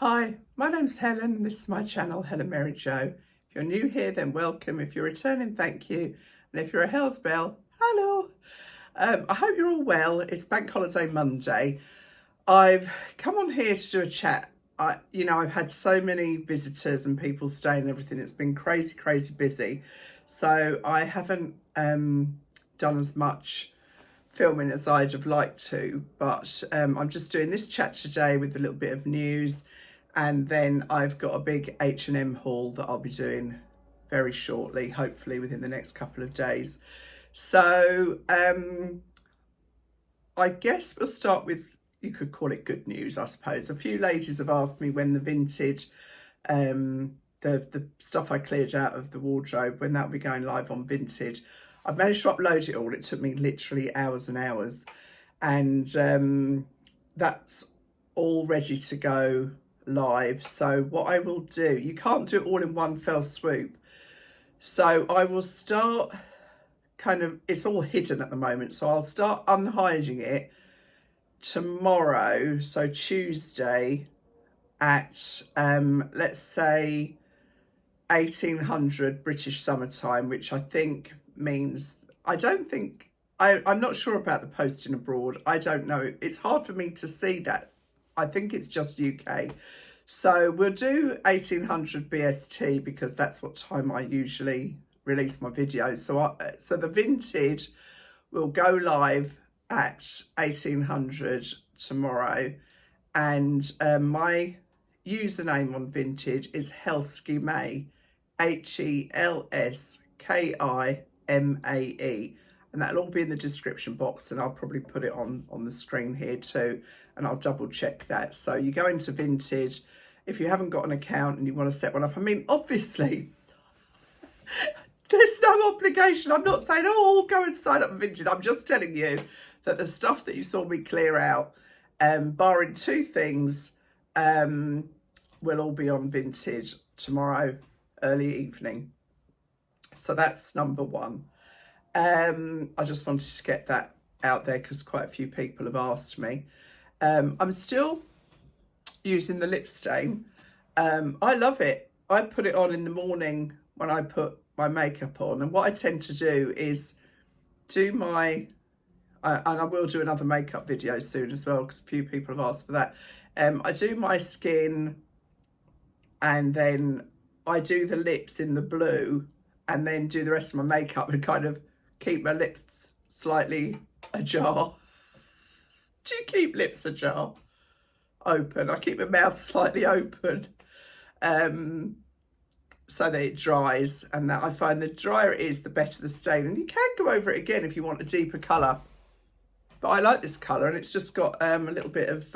Hi, my name's Helen and this is my channel, Helen Mary Jo. If you're new here, then welcome. If you're returning, thank you. And if you're a Hell's Bell, hello. I hope you're all well. It's Bank Holiday Monday. I've come on here to do a chat. I've had so many visitors and people staying and everything. It's been crazy, crazy busy. So I haven't done as much filming as I'd have liked to, but I'm just doing this chat today with a little bit of news, and then I've got a big H&M haul that I'll be doing very shortly, hopefully within the next couple of days. So I guess we'll start with, you could call it good news, I suppose. A few ladies have asked me when the Vinted, the stuff I cleared out of the wardrobe, when that'll be going live on Vinted. I've managed to upload it all. It took me literally hours and hours, and that's all ready to go live. So what I will do, you can't do it all in one fell swoop. So I will start it's all hidden at the moment. So I'll start unhiding it tomorrow. So Tuesday at, let's say 1800 British summertime, which I think means, I'm not sure about the posting abroad. I don't know. It's hard for me to see that. I think it's just UK. So we'll do 1800 BST because that's what time I usually release my videos. So the Vinted will go live at 1800 tomorrow, and my username on Vinted is helskimae, HELSKIMAE, and that'll all be in the description box, and I'll probably put it on the screen here too, and I'll double check that. So you go into Vinted. If you haven't got an account and you want to set one up, I mean, obviously there's no obligation. I'm not saying, oh, go and sign up for Vinted. I'm just telling you that the stuff that you saw me clear out, barring two things, will all be on Vinted tomorrow early evening. So that's number one. I just wanted to get that out there because quite a few people have asked me. I'm still using the lip stain. I love it. I put it on in the morning when I put my makeup on, and what I tend to do is do my and I will do another makeup video soon as well because a few people have asked for that. I do my skin, and then I do the lips in the blue, and then do the rest of my makeup and kind of keep my lips slightly ajar. Do you keep lips ajar? Open. I keep my mouth slightly open, so that it dries, and that I find the drier it is, the better the stain. And you can go over it again if you want a deeper colour. But I like this colour, and it's just got a little bit of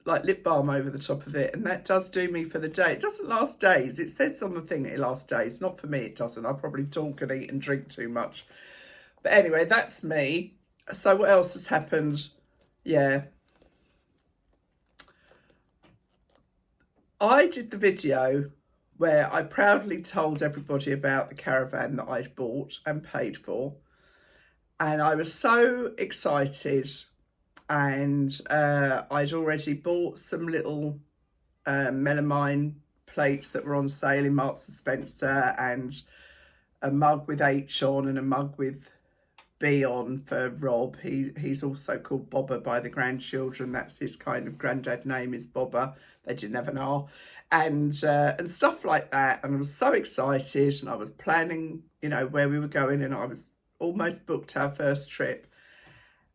like lip balm over the top of it, and that does do me for the day. It doesn't last days. It says on the thing that it lasts days. Not for me, it doesn't. I probably talk and eat and drink too much. But anyway, that's me. So what else has happened? Yeah. I did the video where I proudly told everybody about the caravan that I'd bought and paid for. And I was so excited, and I'd already bought some little melamine plates that were on sale in Marks and Spencer, and a mug with H on and a mug with B on for Rob. He's also called Bobber by the grandchildren. That's his kind of granddad name, is Bobber. They didn't have an R. And stuff like that. And I was so excited, and I was planning, where we were going, and I was almost booked our first trip.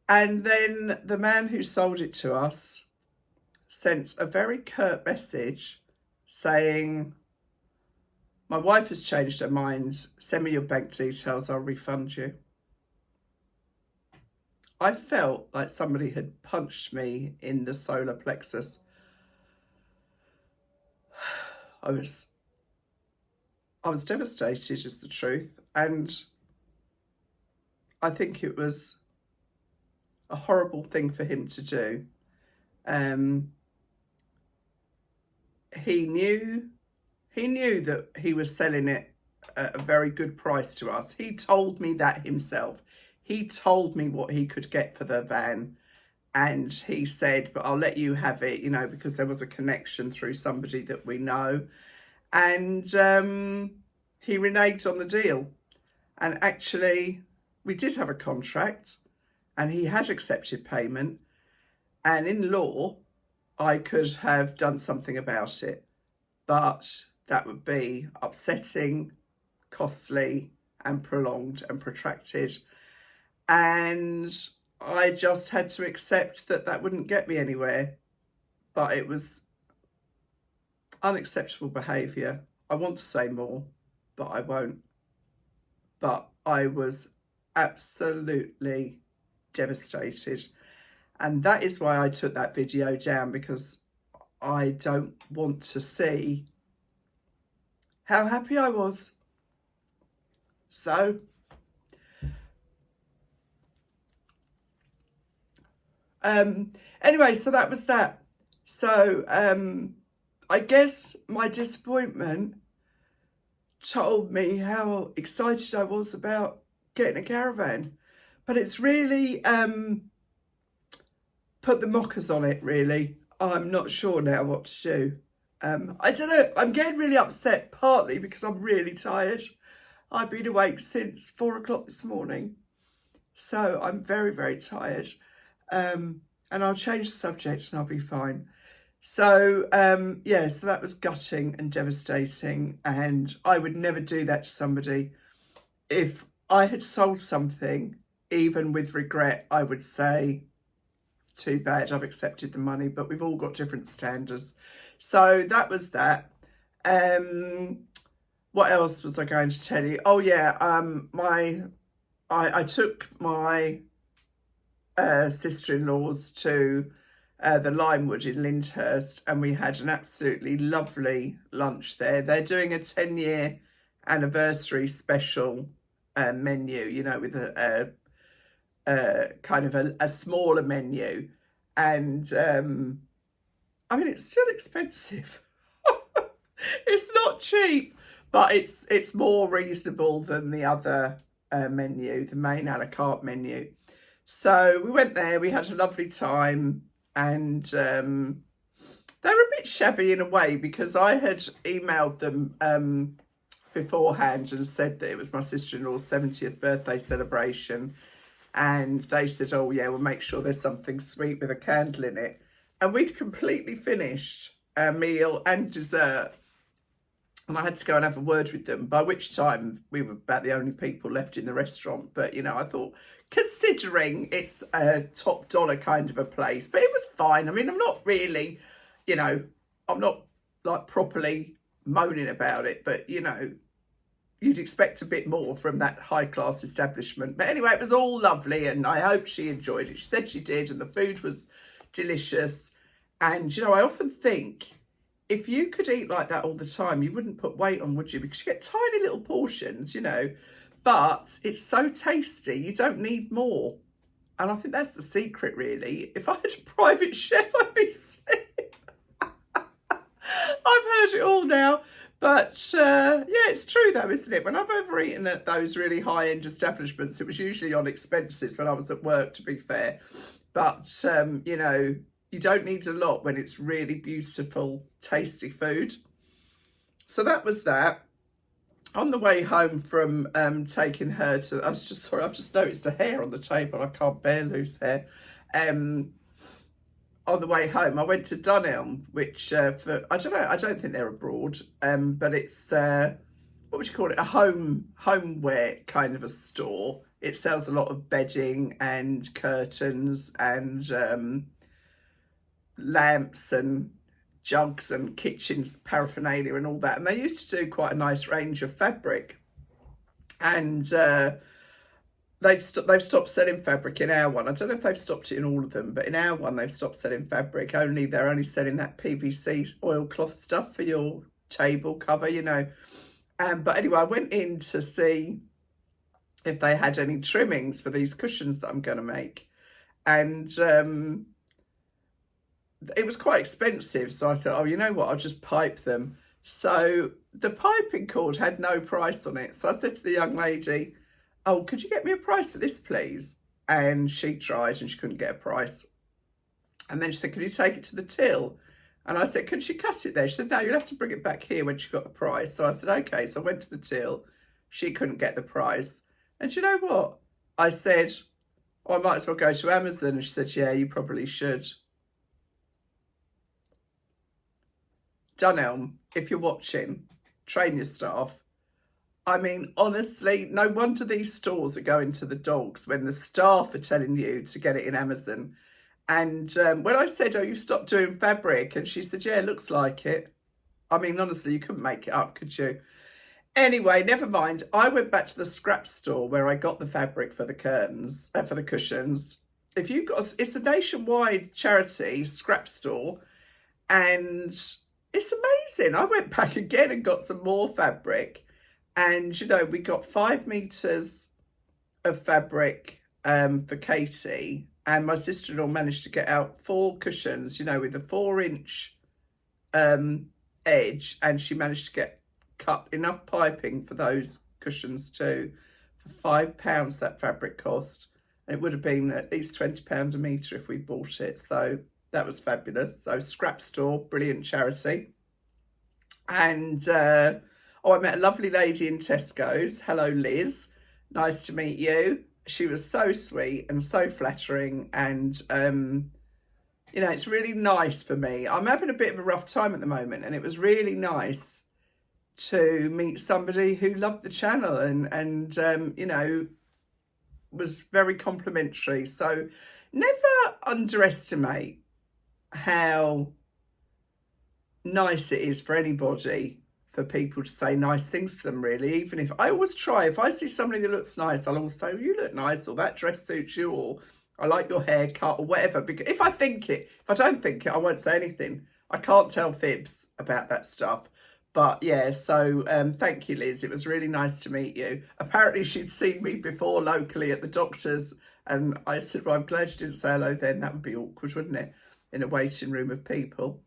And then the man who sold it to us sent a very curt message saying, "My wife has changed her mind. Send me your bank details, I'll refund you." I felt like somebody had punched me in the solar plexus. I was devastated, is the truth. And I think it was a horrible thing for him to do. He knew that he was selling it at a very good price to us. He told me that himself. He told me what he could get for the van, and he said, but I'll let you have it, you know, because there was a connection through somebody that we know. And he reneged on the deal. And actually, we did have a contract and he had accepted payment. And in law, I could have done something about it. But that would be upsetting, costly, and prolonged and protracted. And I just had to accept that that wouldn't get me anywhere. But it was unacceptable behaviour. I want to say more, but I won't. But I was absolutely devastated. And that is why I took that video down, because I don't want to see how happy I was. So anyway, so that was that. So I guess my disappointment told me how excited I was about getting a caravan, but it's really put the mockers on it, really. I'm not sure now what to do. I don't know, I'm getting really upset, partly because I'm really tired. I've been awake since 4 o'clock this morning, so I'm very, very tired. And I'll change the subject and I'll be fine. So, yeah, so that was gutting and devastating, and I would never do that to somebody. If I had sold something, even with regret, I would say, too bad, I've accepted the money, but we've all got different standards. So that was that. What else was I going to tell you? Oh yeah, I took my sister-in-laws to the Limewood in Lyndhurst, and we had an absolutely lovely lunch there. They're doing a 10-year anniversary special menu, you know, with a kind of a smaller menu. And I mean, it's still expensive. It's not cheap, but it's more reasonable than the other menu, the main a la carte menu. So we went there, we had a lovely time, and they were a bit shabby in a way, because I had emailed them beforehand and said that it was my sister-in-law's 70th birthday celebration, and they said, oh yeah, we'll make sure there's something sweet with a candle in it. And we'd completely finished our meal and dessert, and I had to go and have a word with them, by which time we were about the only people left in the restaurant. But, you know, I thought, considering it's a top dollar kind of a place, but it was fine. I mean, I'm not really, you know, I'm not like properly moaning about it, but, you know, you'd expect a bit more from that high class establishment. But anyway, it was all lovely, and I hope she enjoyed it. She said she did, and the food was delicious. And, you know, I often think, if you could eat like that all the time, you wouldn't put weight on, would you? Because you get tiny little portions, you know, but it's so tasty, you don't need more. And I think that's the secret, really. If I had a private chef, I'd be sick. I've heard it all now. But yeah, it's true though, isn't it? When I've overeaten at those really high-end establishments, it was usually on expenses when I was at work, to be fair. But, you know, you don't need a lot when it's really beautiful, tasty food. So that was that. On the way home from taking her to, I've just noticed a hair on the table. I can't bear loose hair. On the way home, I went to Dunelm, which for, I don't know, I don't think they're abroad, but it's, what would you call it? A homeware kind of a store. It sells a lot of bedding and curtains and lamps and jugs and kitchen paraphernalia and all that. And they used to do quite a nice range of fabric. And they've stopped selling fabric in our one. I don't know if they've stopped it in all of them, but in our one they've stopped selling fabric. They're only selling that PVC oilcloth stuff for your table cover, you know. But anyway, I went in to see if they had any trimmings for these cushions that I'm going to make. And it was quite expensive, so I thought, oh, you know what, I'll just pipe them. So the piping cord had no price on it. So I said to the young lady, oh, could you get me a price for this, please? And she tried and she couldn't get a price. And then she said, can you take it to the till? And I said, can she cut it there? She said, no, you'll have to bring it back here when she got the price. So I said, okay. So I went to the till. She couldn't get the price. And you know what? I said, oh, I might as well go to Amazon. And she said, yeah, you probably should. Dunelm, if you're watching, train your staff. I mean, honestly, no wonder these stores are going to the dogs when the staff are telling you to get it in Amazon. And when I said, oh, you stopped doing fabric, and she said, yeah, it looks like it. I mean, honestly, you couldn't make it up, could you? Anyway, never mind. I went back to the scrap store where I got the fabric for the curtains, for the cushions. If you've got, it's a nationwide charity scrap store, and it's amazing. I went back again and got some more fabric, and you know, we got 5 meters of fabric for Katie, and my sister-in-law managed to get out 4 cushions, you know, with a 4-inch edge, and she managed to get cut enough piping for those cushions too. For £5 that fabric cost, and it would have been at least £20 a metre if we bought it. So that was fabulous. So scrap store, brilliant charity. And oh, I met a lovely lady in Tesco's. Hello, Liz. Nice to meet you. She was so sweet and so flattering, and you know, it's really nice for me. I'm having a bit of a rough time at the moment, and it was really nice to meet somebody who loved the channel and you know, was very complimentary. So never underestimate how nice it is for anybody, for people to say nice things to them, really. Even if I always try, if I see somebody that looks nice, I'll always say, oh, you look nice, or that dress suits you, or I like your haircut, or whatever. Because if I think it, if I don't think it, I won't say anything. I can't tell fibs about that stuff. But yeah, so thank you, Liz. It was really nice to meet you. Apparently she'd seen me before locally at the doctor's, and I said, well, I'm glad you didn't say hello then. That would be awkward, wouldn't it? In a waiting room of people.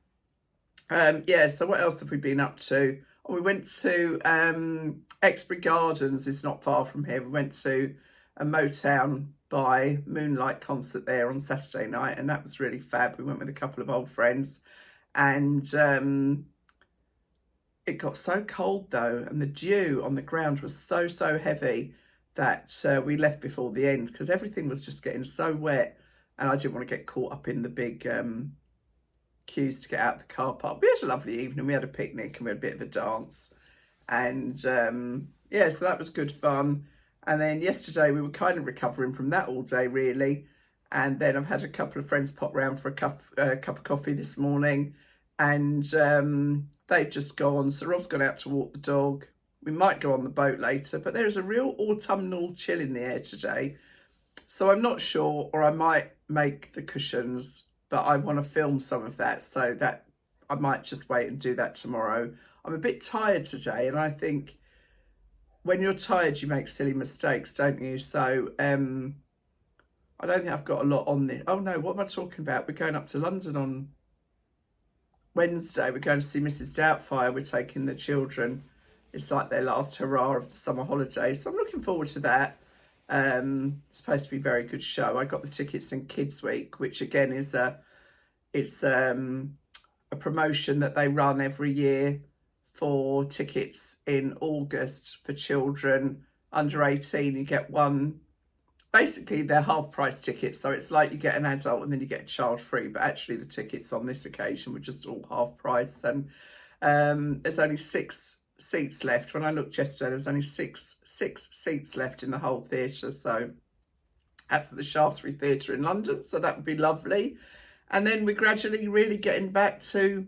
Yeah, so what else have we been up to? Oh, we went to Exbury Gardens. It's not far from here. We went to a Motown by Moonlight concert there on Saturday night, and that was really fab. We went with a couple of old friends, and it got so cold though, and the dew on the ground was so heavy that we left before the end, because everything was just getting so wet, and I didn't want to get caught up in the big queues to get out of the car park. We had a lovely evening. We had a picnic and we had a bit of a dance, and yeah, so that was good fun. And then yesterday we were kind of recovering from that all day, really. And then I've had a couple of friends pop round for a cup of coffee this morning, and they've just gone. So Rob's gone out to walk the dog. We might go on the boat later, but there's a real autumnal chill in the air today. So I'm not sure, or I might make the cushions, but I want to film some of that, so that I might just wait and do that tomorrow. I'm a bit tired today, and I think when you're tired, you make silly mistakes, don't you? So I don't think I've got a lot on this. Oh no, what am I talking about? We're going up to London on Wednesday. We're going to see Mrs. Doubtfire. We're taking the children. It's like their last hurrah of the summer holidays. So I'm looking forward to that. It's supposed to be a very good show. I got the tickets in Kids Week, which again is a promotion that they run every year for tickets in August for children under 18. You get one, basically they're half price tickets, so it's like you get an adult and then you get a child free, but actually the tickets on this occasion were just all half price. And there's only 6 seats left. When I looked yesterday, there's only six seats left in the whole theatre. So that's at the Shaftesbury Theatre in London, so that would be lovely. And then we're gradually really getting back to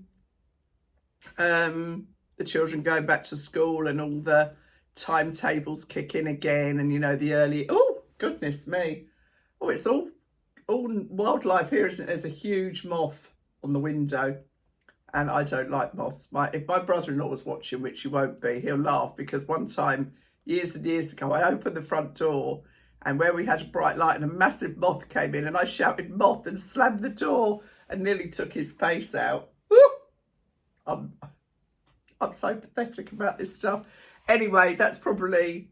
the children going back to school, and all the timetables kick in again, and you know, the early, oh goodness me, oh, it's all wildlife here, isn't it? There's a huge moth on the window, and I don't like moths. If my brother-in-law was watching, which he won't be, he'll laugh, because one time years and years ago I opened the front door, and where we had a bright light, and a massive moth came in, and I shouted moth and slammed the door and nearly took his face out. Woo! I'm so pathetic about this stuff. Anyway, that's probably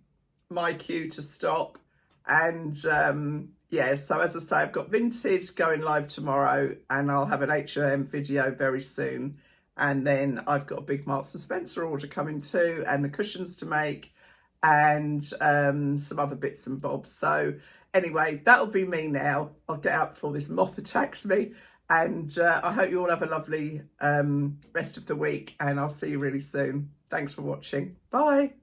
my cue to stop. And yeah, so as I say, I've got Vinted going live tomorrow, and I'll have an H&M video very soon. And then I've got a big Marks and Spencer order coming too, and the cushions to make, and some other bits and bobs. So anyway, that'll be me now. I'll get out before this moth attacks me. And I hope you all have a lovely rest of the week, and I'll see you really soon. Thanks for watching. Bye.